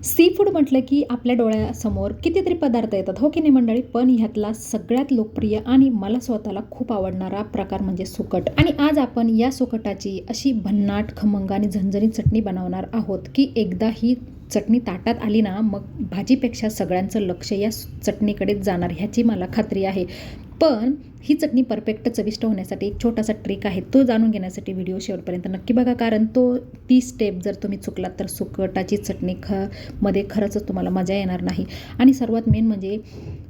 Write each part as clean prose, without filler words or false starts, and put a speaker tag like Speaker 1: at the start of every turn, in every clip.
Speaker 1: Sea food म्हटलं की आपल्या डोळ्यासमोर कितीतरी पदार्थ येतात, हो की नाही मंडळी? पण ह्यातला सगळ्यात लोकप्रिय आणि मला स्वतःला खूप आवडणारा प्रकार म्हणजे सुकट. आणि आज आपण या सुकटाची अशी भन्नाट, खमंग आणि झणझणीत चटणी बनवणार आहोत की एकदा ही चटणी ताटात आली ना, मग भाजीपेक्षा सगळ्यांचं लक्ष या चटणीकडेच जाणार ह्याची मला खात्री आहे. पण ही चटणी परफेक्ट चविष्ट होण्यासाठी एक छोटासा ट्रिक आहे, तो जाणून घेण्यासाठी व्हिडिओ शेवटपर्यंत नक्की बघा. कारण ती स्टेप जर तुम्ही चुकलात तर सुकटाची चटणी मध्ये खरंच तुम्हाला मजा येणार नाही. आणि सर्वात मेन म्हणजे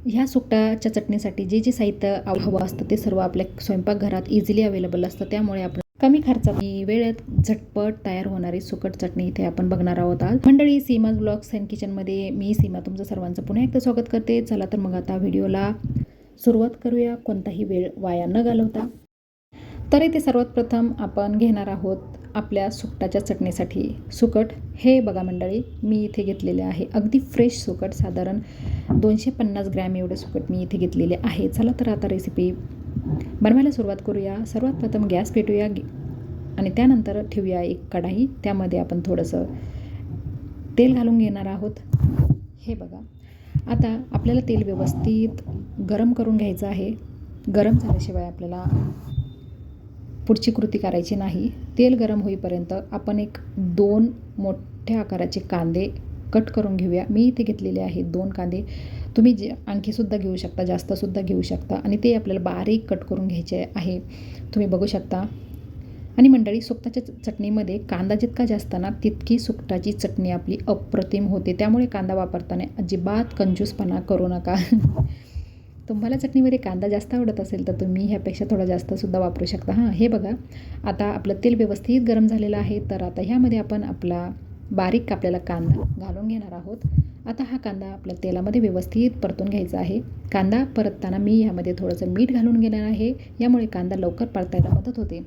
Speaker 1: ह्या सुकटाच्या चटणीसाठी जे जे साहित्य हवं असतं ते सर्व आपल्या स्वयंपाकघरात इझिली अवेलेबल असतं. त्यामुळे आपण कमी खर्चात वेळेत झटपट तयार होणारी सुकट चटणी इथे आपण बघणार आहोत आज. मंडळी, सीमाज ब्लॉग्स अँड किचनमध्ये मी सीमा तुमचं सर्वांचं पुन्हा एकदा स्वागत करते. चला तर मग आता व्हिडिओला सुरुवात करूया, कोणताही वेळ वाया न घालवता. तर इथे सर्वात प्रथम आपण घेणार आहोत आपल्या सुकटाच्या चटणीसाठी सुकट. हे बघा मंडळी, मी इथे घेतलेले आहे अगदी फ्रेश सुकट, साधारण 250 ग्रॅम एवढे सुकट मी इथे घेतलेले आहे. चला तर आता रेसिपी बनवायला सुरुवात करूया. सर्वात प्रथम गॅस पेटूया आणि त्यानंतर ठेवूया एक कढाई. त्यामध्ये आपण थोडंसं तेल घालून घेणार आहोत. हे बघा, आता आपल्याला तेल व्यवस्थित गरम करून घ्यायचं आहे. गरम झाल्याशिवाय आपल्याला पुढची कृती करायची नाही. तेल गरम होईपर्यंत आपण एक 2 मोठ्या आकाराचे कांदे कट करून घेऊया. मी इथे घेतलेले आहे 2 कांदे. तुम्ही जे आणखीसुद्धा घेऊ शकता, जास्तसुद्धा घेऊ शकता. आणि ते आपल्याला बारीक कट करून घ्यायचे आहे, तुम्ही बघू शकता. आणि मंडळी, सुकटाच्या चटणीमध्ये कांदा जितका जास्त ना, तितकी सुकटाची चटणी आपली अप्रतिम होते. त्यामुळे कांदा वापरताना अजिबात कंजूसपणा करू नका. तुम्हाला चटणीमध्ये कांदा जास्त आवडत असेल तर तुम्ही ह्यापेक्षा थोडा जास्तसुद्धा वापरू शकता. हे बघा, आता आपलं तेल व्यवस्थित गरम झालेलं आहे. तर आता ह्यामध्ये आपण आपला बारीक कापलेला कांदा घालून घेणार आहोत. आता हा कांदा आपल्या तेलामध्ये व्यवस्थित परतून घ्यायचा आहे. कांदा परतताना मी ह्यामध्ये थोडंसं मीठ घालून घेणार आहे, यामुळे कांदा लवकर परतायला मदत होते.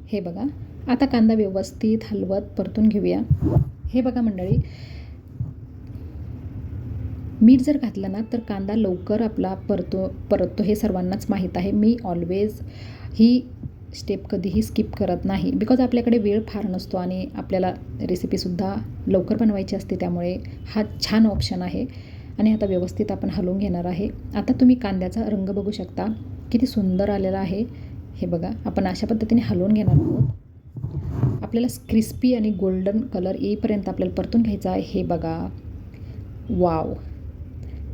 Speaker 1: हे बघा, आता कांदा व्यवस्थित हलवत परतून घेऊया. हे बघा मंडळी, मीठ जर घातलं ना तर कांदा लवकर आपला परततो हे सर्वांनाच माहीत आहे. मी ऑलवेज ही स्टेप कधीही स्किप करत नाही, बिकॉज आपल्याकडे वेळ फार नसतो आणि आपल्याला रेसिपीसुद्धा लवकर बनवायची असते. त्यामुळे हा छान ऑप्शन आहे. आणि आता व्यवस्थित आपण हलवून घेणार आहे. आता तुम्ही कांद्याचा रंग बघू शकता, किती सुंदर आलेला आहे. हे बघा, आपण अशा पद्धतीने हलवून घेणार आहोत. आपल्याला क्रिस्पी आणि गोल्डन कलर येईपर्यंत आपल्याला परतून घ्यायचा आहे. हे बघा, वाव,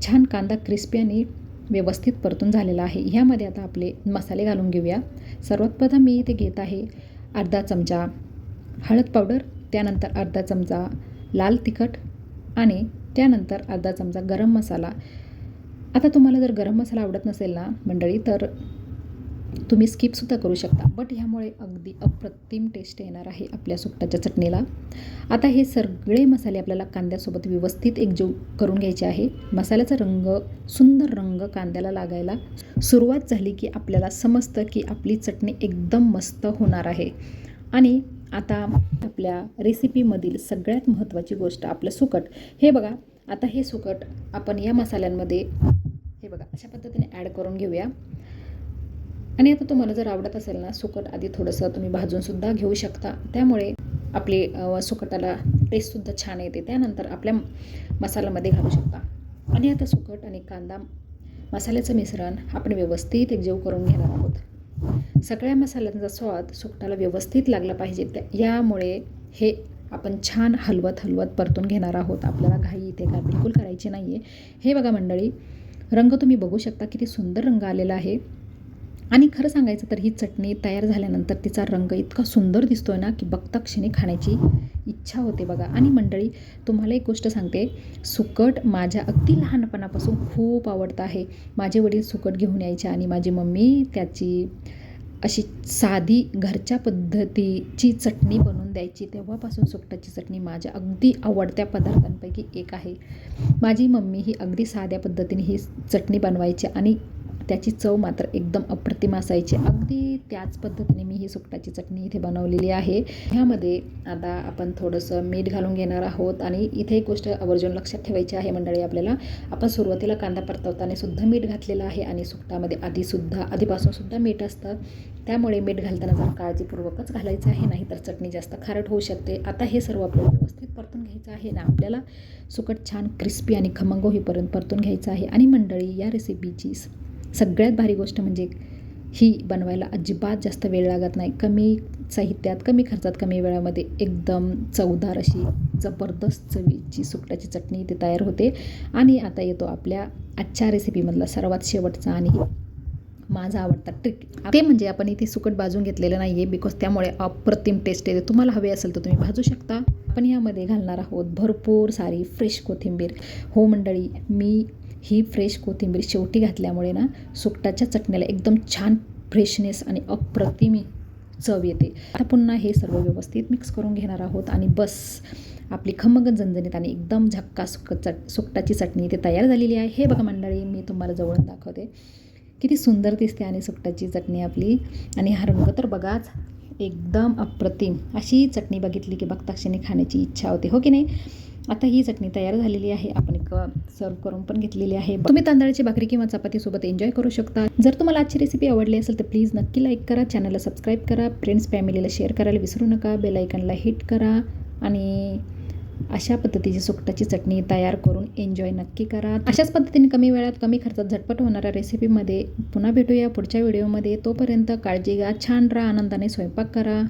Speaker 1: छान कांदा क्रिस्पी आणि व्यवस्थित परतून झालेला आहे. ह्यामध्ये आता आपले मसाले घालून घेऊया. सर्वात प्रथम मी इथे घेत आहे अर्धा चमचा हळद पावडर, त्यानंतर अर्धा चमचा लाल तिखट आणि त्यानंतर अर्धा चमचा गरम मसाला. आता तुम्हाला जर गरम मसाला आवडत नसेल ना मंडळी, तर तुम्ही स्किपसुद्धा करू शकता. बट ह्यामुळे अगदी अप्रतिम टेस्ट येणार आहे आपल्या सुकटाच्या चटणीला. आता हे सगळे मसाले आपल्याला कांद्यासोबत व्यवस्थित एकजीव करून घ्यायचे आहे. मसाल्याचा रंग, सुंदर रंग कांद्याला लागायला सुरुवात झाली की आपल्याला समजतं की आपली चटणी एकदम मस्त होणार आहे. आणि आता आपल्या रेसिपीमधील सगळ्यात महत्त्वाची गोष्ट आपलं सुकट. हे बघा, आता हे सुकट आपण या मसाल्यांमध्ये हे बघा अशा पद्धतीने ॲड करून घेऊया. आणि आता तुम्हाला जर आवडत असेल ना सुकट, आधी थोडंसं तुम्ही भाजूनसुद्धा घेऊ शकता. त्यामुळे आपले सुकटाला टेस्टसुद्धा छान येते. त्यानंतर आपल्या मसाल्यामध्ये घालू शकता. आणि आता सुकट आणि कांदा मसाल्याचं मिश्रण आपण व्यवस्थित एकजीव करून घेणार आहोत. सगळ्या मसाल्यांचा स्वाद सुकटाला व्यवस्थित लागला पाहिजे. यामुळे हे आपण छान हलवत परतून घेणार आहोत. आपल्याला घाई इथे काय बिलकुल करायची नाही आहे. हे बघा मंडळी, रंग तुम्ही बघू शकता, किती सुंदर रंग आलेला आहे. आणि खरं सांगायचं तर ही चटणी तयार झाल्यानंतर तिचा रंग इतका सुंदर दिसतोय ना की बघता क्षणी खाण्याची इच्छा होते बघा. आणि मंडळी, तुम्हाला एक गोष्ट सांगते, सुकट माझ्या अगदी लहानपणापासून खूप आवडतं आहे. माझे वडील सुकट घेऊन यायचे आणि माझी मम्मी त्याची अशी साधी घरच्या पद्धतीची चटणी बनवून द्यायची. तेव्हापासून सुकटाची चटणी माझ्या अगदी आवडत्या पदार्थांपैकी एक आहे. माझी मम्मी ही अगदी साध्या पद्धतीने ही चटणी बनवायची आणि त्याची चव मात्र एकदम अप्रतिम असायची. अगदी त्याच पद्धतीने मी ही सुकटाची चटणी इथे बनवलेली आहे. ह्यामध्ये आता आपण थोडंसं मीठ घालून घेणार आहोत. आणि इथे एक गोष्ट आवर्जून लक्षात ठेवायची आहे मंडळी, आपल्याला आपण सुरुवातीला कांदा परतवताना सुद्धा मीठ घातलेलं आहे आणि सुकटामध्ये आधीपासूनसुद्धा मीठ असतं. त्यामुळे मीठ घालताना जरा काळजीपूर्वकच घालायचं आहे, नाहीतर चटणी जास्त खारट होऊ शकते. आता हे सर्व आपल्याला व्यवस्थित परतून घ्यायचं आहे ना आपल्याला. सुकट छान क्रिस्पी आणि खमंग होईपर्यंत परतून घ्यायचं आहे. आणि मंडळी, या रेसिपीची सगळ्यात भारी गोष्ट म्हणजे ही बनवायला अजिबात जास्त वेळ लागत नाही. कमी साहित्यात, कमी खर्चात, कमी वेळामध्ये एकदम चवदार अशी जबरदस्त चवीची सुकटाची चटणी इथे तयार होते. आणि आता येतो आपल्या आजच्या रेसिपीमधला सर्वात शेवटचा आणि माझा आवडता ट्रिक. ते म्हणजे आपण इथे सुकट भाजून घेतलेलं नाही आहे, बिकॉज त्यामुळे अप्रतिम टेस्ट येते. तुम्हाला हवे असेल तर तुम्ही भाजू शकता. आपण यामध्ये घालणार आहोत भरपूर सारी फ्रेश कोथिंबीर. हो मंडळी, मी ही फ्रेश कोथिंबीर शेवटी घातल्यामुळे ना सुकटाच्या चटणीला एकदम छान फ्रेशनेस आणि अप्रतिम चव येते. आता पुन्हा हे सर्व व्यवस्थित मिक्स करून घेणार आहोत आणि बस आपली खमंग झणझणीत आणि एकदम झक्कास सुकटाची चटणी इथे तयार झालेली आहे. हे बघा मंडळी, मी तुम्हाला जवळून दाखवते किती सुंदर दिसते आणि सुकटाची चटणी आपली. आणि हा रंग तर बघाच, एकदम अप्रतिम. अशी चटणी बघितली की बघताक्षणी खाण्याची इच्छा होते, हो की नाही. आता ही चटणी तयार झालेली आहे. आपण एक सर्व करून पण घेतलेली आहे. तुम्ही तांदळाची भाकरी किंवा चपातीसोबत एन्जॉय करू शकता. जर तुम्हाला आजची रेसिपी आवडली असेल तर प्लीज नक्की लाईक करा, चॅनलला सबस्क्राईब करा, फ्रेंड्स फॅमिलीला शेअर करायला विसरू नका, बेल आयकॉनला हिट करा आणि अशा पद्धतीची सुकटाची चटणी तयार करून एन्जॉय नक्की करा. अशाच पद्धतीने कमी वेळात, कमी खर्चात झटपट होणाऱ्या रेसिपीमध्ये पुन्हा भेटूया पुढच्या व्हिडिओमध्ये. तोपर्यंत काळजी घ्या, छान राहा, आनंदाने स्वयंपाक करा.